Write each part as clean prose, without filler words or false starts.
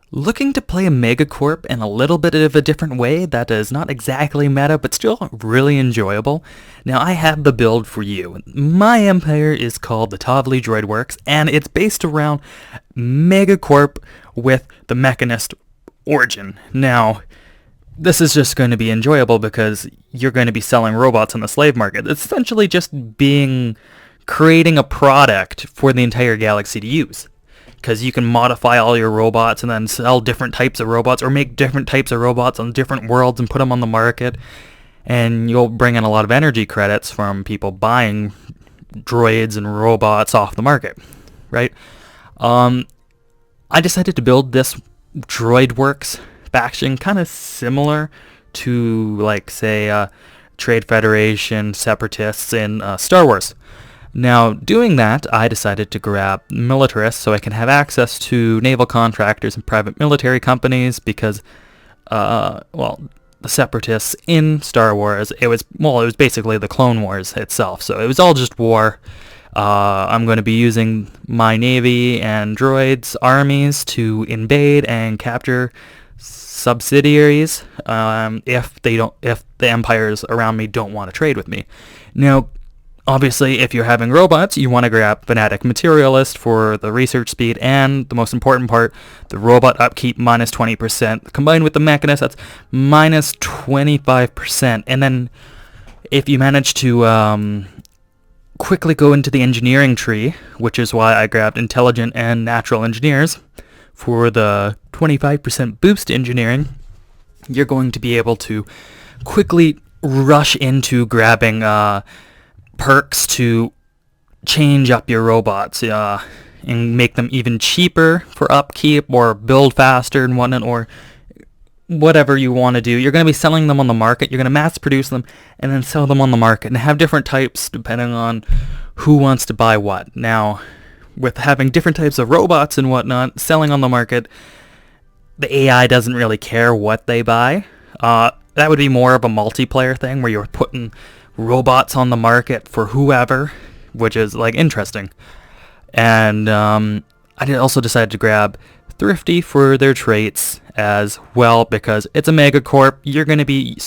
Looking to play a megacorp in a little bit of a different way that is not exactly meta, but still really enjoyable? Now, I have the build for you. My empire is called the Tovley Droid Works, and it's based around megacorp with the mechanist origin. Now, this is just going to be enjoyable because you're going to be selling robots on the slave market. It's essentially just creating a product for the entire galaxy to use. Because you can modify all your robots and then sell different types of robots or make different types of robots on different worlds and put them on the market. And you'll bring in a lot of energy credits from people buying droids and robots off the market, right? I decided to build this Droid Works faction kind of similar to, like, say, Trade Federation, Separatists in Star Wars. Now, doing that, I decided to grab militarists so I can have access to naval contractors and private military companies because, the Separatists in Star Wars, it was basically the Clone Wars itself, so it was all just war. I'm going to be using my navy and droids armies to invade and capture subsidiaries if the empires around me don't want to trade with me. Now, obviously, if you're having robots, you want to grab Fanatic Materialist for the research speed and, the most important part, the robot upkeep minus 20%. Combined with the Mechanist, that's minus 25%. And then if you manage to quickly go into the engineering tree, which is why I grabbed Intelligent and Natural Engineers for the 25% boost engineering, you're going to be able to quickly rush into grabbing perks to change up your robots and make them even cheaper for upkeep or build faster and whatnot, or whatever you want to do. You're going to be selling them on the market. You're going to mass produce them and then sell them on the market and have different types depending on who wants to buy what. Now, with having different types of robots and whatnot selling on the market, the AI doesn't really care what they buy. That would be more of a multiplayer thing where you're putting robots on the market for whoever, which is, like, interesting. And I also decided to grab Thrifty for their traits as well because it's a megacorp. You're going to be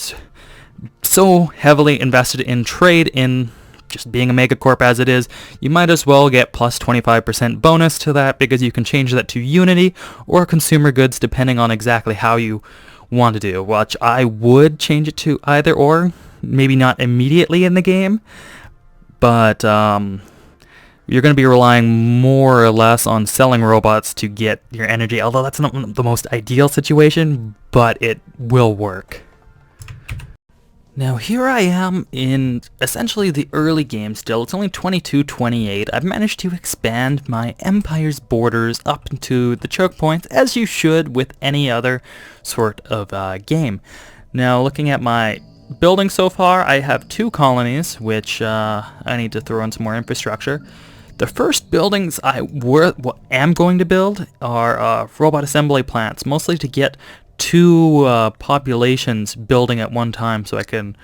so heavily invested in trade in just being a megacorp as it is. You might as well get plus 25% bonus to that because you can change that to Unity or consumer goods depending on exactly how you want to do, which I would change it to either or. Maybe not immediately in the game, but you're going to be relying more or less on selling robots to get your energy, although that's not the most ideal situation, but it will work. Now, here I am in essentially the early game still. It's only 22:28. I've managed to expand my empire's borders up into the choke points, as you should with any other sort of game. Now, looking at my building so far, I have 2 colonies, which I need to throw in some more infrastructure. The first buildings I am going to build are robot assembly plants, mostly to get 2 populations building at one time so I can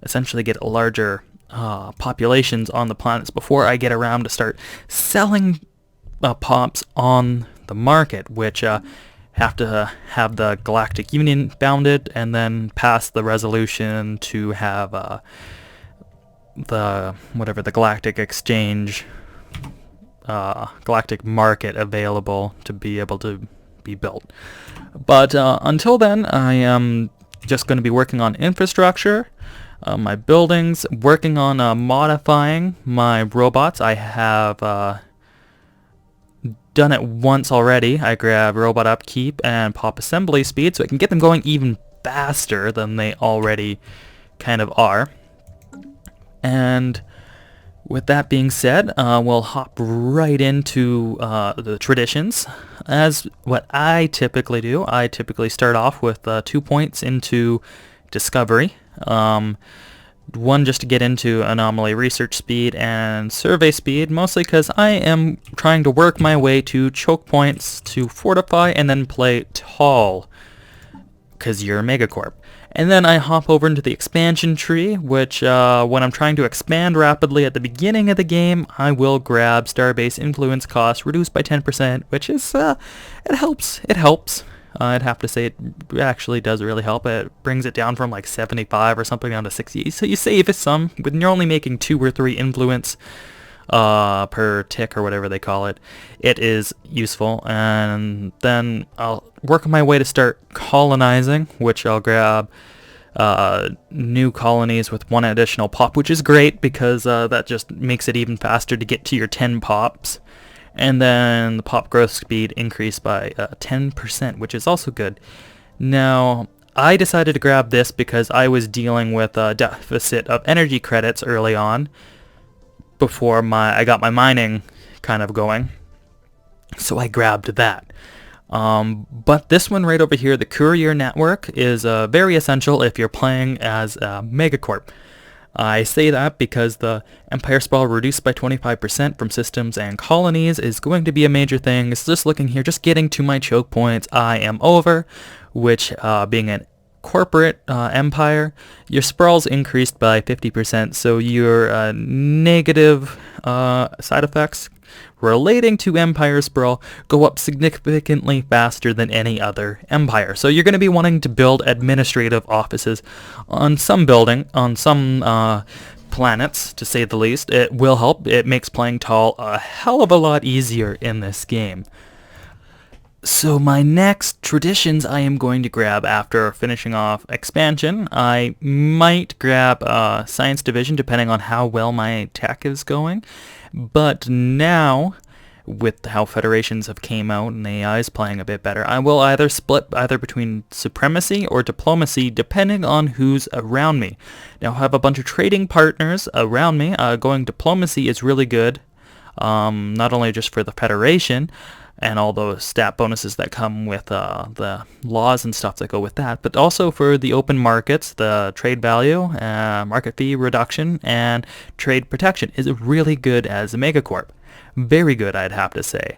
essentially get larger populations on the planets before I get around to start selling pops on the market, which have to have the Galactic Union bounded and then pass the resolution to have the Galactic Exchange, Galactic Market available to be able to be built. But until then, I am just going to be working on infrastructure, my buildings, working on modifying my robots. I have done it once already. I grab robot upkeep and pop assembly speed so I can get them going even faster than they already kind of are. And with that being said, we'll hop right into the traditions. As what I typically do, I typically start off with 2 points into discovery. One just to get into anomaly research speed and survey speed, mostly because I am trying to work my way to choke points to fortify and then play tall, because you're a megacorp. And then I hop over into the expansion tree, which when I'm trying to expand rapidly at the beginning of the game, I will grab Starbase influence cost reduced by 10%, which is, it helps. I'd have to say it actually does really help. It brings it down from like 75 or something down to 60. So you save some when you're only making 2 or 3 influence per tick or whatever they call it. It is useful. And then I'll work my way to start colonizing, which I'll grab new colonies with 1 additional pop, which is great because that just makes it even faster to get to your 10 pops. And then the pop growth speed increased by 10%, which is also good. Now, I decided to grab this because I was dealing with a deficit of energy credits early on before I got my mining kind of going. So I grabbed that. But this one right over here, the Courier Network, is very essential if you're playing as Megacorp. I say that because the Empire sprawl reduced by 25% from systems and colonies is going to be a major thing. It's just looking here, just getting to my choke points, I am over, which being a corporate empire, your sprawls increased by 50%, so your negative side effects relating to Empire sprawl go up significantly faster than any other empire. So you're going to be wanting to build administrative offices on some planets, to say the least. It will help. It makes playing tall a hell of a lot easier in this game. So my next traditions I am going to grab after finishing off expansion. I might grab Science Division depending on how well my tech is going. But now, with how Federations have came out and AI is playing a bit better, I will either split between Supremacy or Diplomacy depending on who's around me. Now I have a bunch of trading partners around me. Going Diplomacy is really good, not only just for the Federation and all those stat bonuses that come with the laws and stuff that go with that, but also for the open markets, the trade value, market fee reduction, and trade protection is really good as a megacorp. Very good, I'd have to say.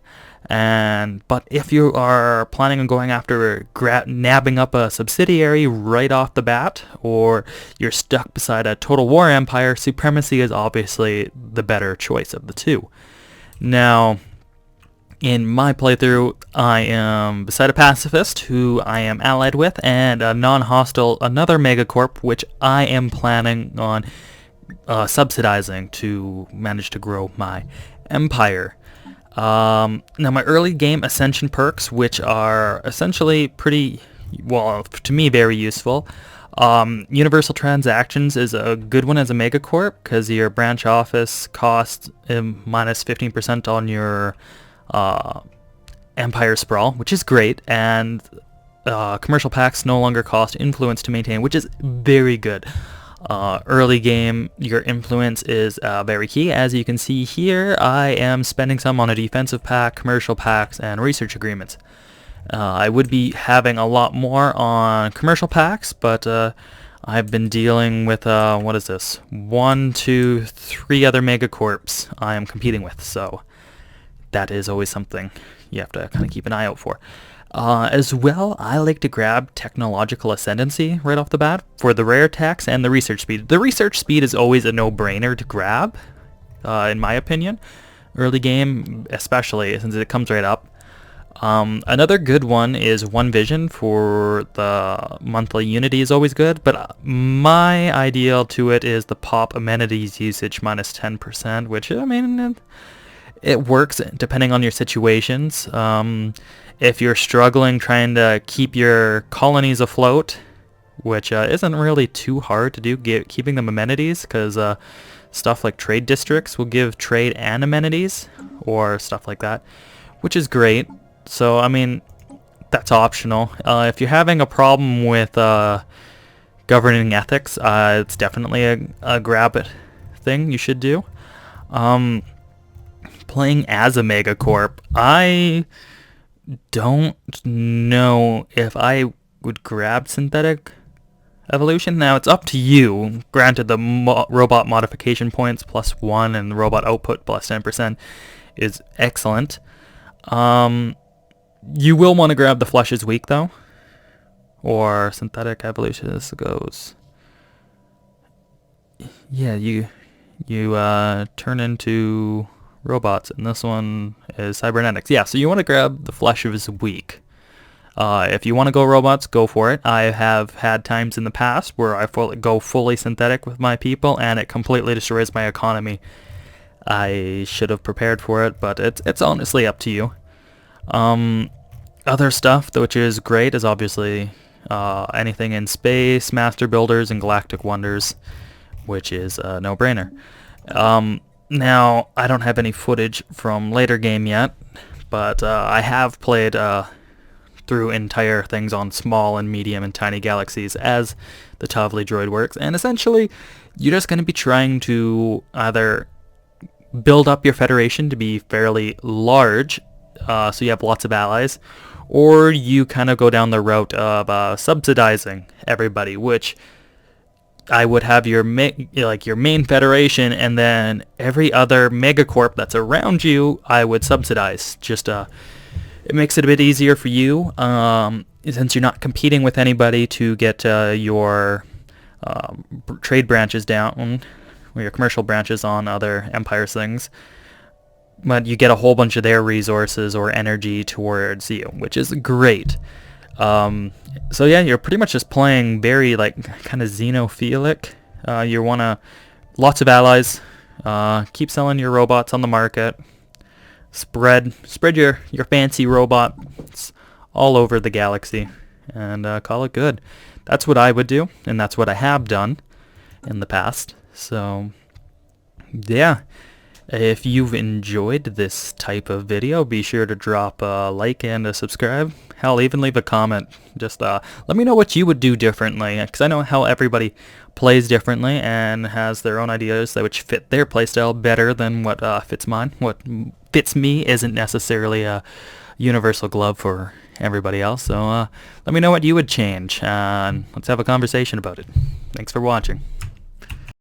But if you are planning on going after nabbing up a subsidiary right off the bat, or you're stuck beside a total war empire, Supremacy is obviously the better choice of the two. Now, in my playthrough, I am beside a pacifist who I am allied with, and a non-hostile, another megacorp, which I am planning on subsidizing to manage to grow my empire. Now my early game Ascension perks, which are essentially pretty, well, to me, very useful. Universal Transactions is a good one as a megacorp because your branch office costs minus 15% on your Empire Sprawl, which is great, and commercial packs no longer cost influence to maintain, which is very good. Early game, your influence is very key. As you can see here, I am spending some on a defensive pack, commercial packs, and research agreements. I would be having a lot more on commercial packs, but I've been dealing with, 1, 2, 3 other megacorps I am competing with, so that is always something you have to kind of keep an eye out for. As well, I like to grab Technological Ascendancy right off the bat for the rare techs and the research speed. The research speed is always a no-brainer to grab, in my opinion. Early game, especially, since it comes right up. Another good one is One Vision for the monthly Unity is always good, but my ideal to it is the pop amenities usage minus 10%, which, I mean, it works depending on your situations. If you're struggling trying to keep your colonies afloat, which isn't really too hard to do, keeping them amenities, because stuff like trade districts will give trade and amenities, or stuff like that, which is great. So, I mean, that's optional. If you're having a problem with governing ethics, it's definitely a grab it thing you should do. Playing as a megacorp, I don't know if I would grab synthetic evolution. Now, it's up to you. Granted, the robot modification points +1 and the robot output plus 10% is excellent. You will want to grab the flesh is weak, though, or synthetic evolution. This goes, yeah, you turn into robots, and this one is cybernetics. Yeah, so you want to grab the flesh is weak. If you want to go robots, go for it. I have had times in the past where I go fully synthetic with my people, and it completely destroys my economy. I should have prepared for it, but it's honestly up to you. Other stuff, which is great, is obviously anything in space, master builders, and galactic wonders, which is a no-brainer. Now, I don't have any footage from later game yet, but I have played through entire things on small and medium and tiny galaxies as the Tavli droid works, and essentially you're just going to be trying to either build up your Federation to be fairly large, so you have lots of allies, or you kind of go down the route of subsidizing everybody, which I would have your main Federation, and then every other megacorp that's around you I would subsidize. Just it makes it a bit easier for you, since you're not competing with anybody to get your trade branches down, or your commercial branches on other empires' things. But you get a whole bunch of their resources or energy towards you, which is great. So yeah, you're pretty much just playing very kind of xenophilic. You want to lots of allies. Keep selling your robots on the market. Spread your fancy robots all over the galaxy, and call it good. That's what I would do, and that's what I have done in the past. So yeah, if you've enjoyed this type of video, be sure to drop a like and a subscribe. Hell, even leave a comment. Just let me know what you would do differently, because I know how everybody plays differently and has their own ideas which fit their playstyle better than what fits mine. What fits me isn't necessarily a universal glove for everybody else. So let me know what you would change, and let's have a conversation about it. Thanks for watching.